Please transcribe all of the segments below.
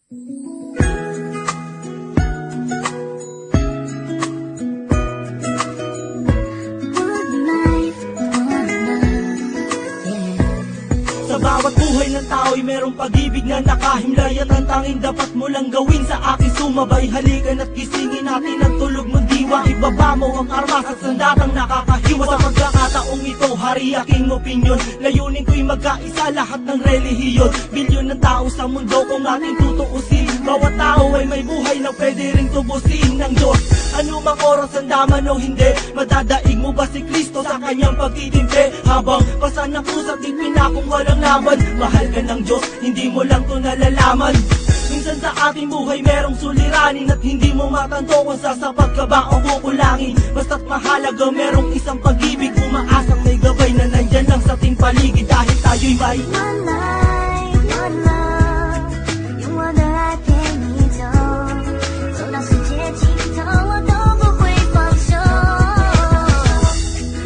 Sa bawat buhay ng tao'y merong pag-ibig na nakahimlay, at ang tanging dapat mo lang gawin sa aking sumabay. Halikan at gisingin natin ang tulog mong diwa. Ibaba mo ang armas at sandatang nakakahiwa. Sa pagkakataong ito, hari aking opinyon. Layunin ko'y magkaisa lahat ng relihiyon. Bilyon ng tao sa mundo kung ating tutuusin. Bawat tao ay may buhay na pwede ring tubusin ng Diyos. Ano mang oras ang daman o hindi, madadaig mo ba si Kristo sa kanyang pagtitimpi? Habang pasan ng kusat di pinakong walang laban, mahal ka ng Diyos, hindi mo lang to nalalaman. Minsan sa ating buhay merong suliranin, at hindi mo matanto kung sasapat ka ba o kukulangin. Basta't mahalaga merong isang pag-ibig, umaasang may gabay na nandyan lang sa ating paligid. Dahil tayo'y may one life, one love，用我的爱陪你走，走到世界尽头，我都不会放手。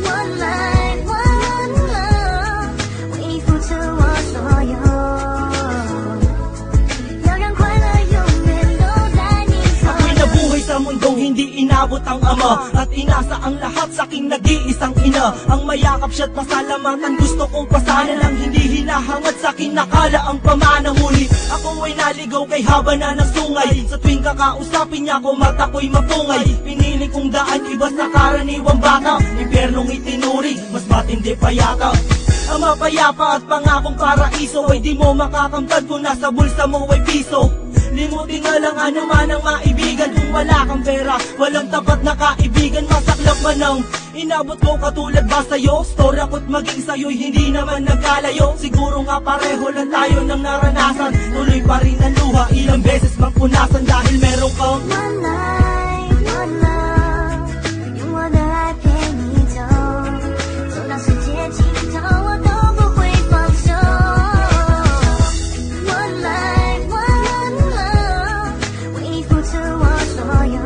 One life, one love，为你付出我所有，要让快乐永远都在你左右。 Ako'y nabuhay sa mundong hindi inabot ang ama, at inasa ang lahat sa aking nag-iisang ina. Ang mayakap siya't pasalamatan, gusto kong pasana lang, hindi hinahangad sa akin nakala ang pamana. Ngunit ako ay naligaw kay haba na ng sungay. Sa tuwing kakausapin niya ko, mata ko'y mapungay. Pinili kong daan, iba sa karaniwang bata. Impyernong itinuri, mas matindi pa yata. Ang mapayapa at pangakong paraiso ay di mo makakamtad kung nasa bulsa mo ay piso. Limutin na lang naman ang maibigan. Kung wala kang pera, walang tapat na kaibigan. Masaklap man ang inabot ko katulad ba sa'yo? Story ako't maging sa'yo'y hindi naman nagkalayo. Siguro nga pareho lang tayo ng naranasan. Tuloy pa rin ang luha, ilang beses mang punasan. Dahil meron kang One life, one love，用我的爱陪你走，走到世界尽头，我都不会放手。One life, one love，为你付出我所有，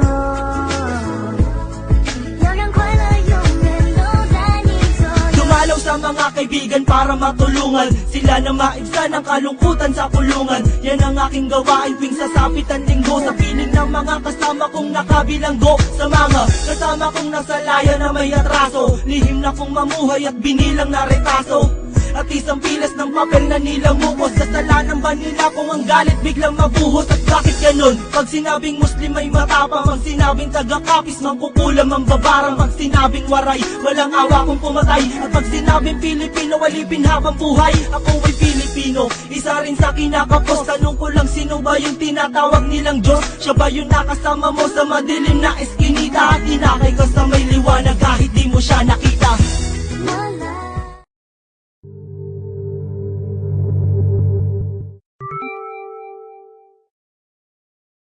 要让快乐永远都在你左右。 Dumalaw sa mga kaibigan para matulungan sila na maibsan ang kalungkutan sa kulungan. Yan ang aking gawain tuwing sasapit ang linggo. Sa piling ng mga kasama kong nakabilanggo, sa mga kasama kong nasa laya na may atraso. Lihim na kong mamuhay at binilang na retaso. At isang pilas ng papel na nilang mukos. Kasalanan ba nila kung ang galit biglang mabuhos? At bakit ganun? Pag sinabing Muslim ay matapang, pag sinabing taga-kapis mangkukulam ang babarang. Pag sinabing waray, walang awa kung pumatay. At pag sinabing Pilipino, walipin habang buhay. Ako ay Pilipino, isa rin sa kinakapos. Tanong ko lang, sino ba yung tinatawag nilang Diyos? Siya ba yung nakasama mo sa madilim na eskinita? At inakay ka sa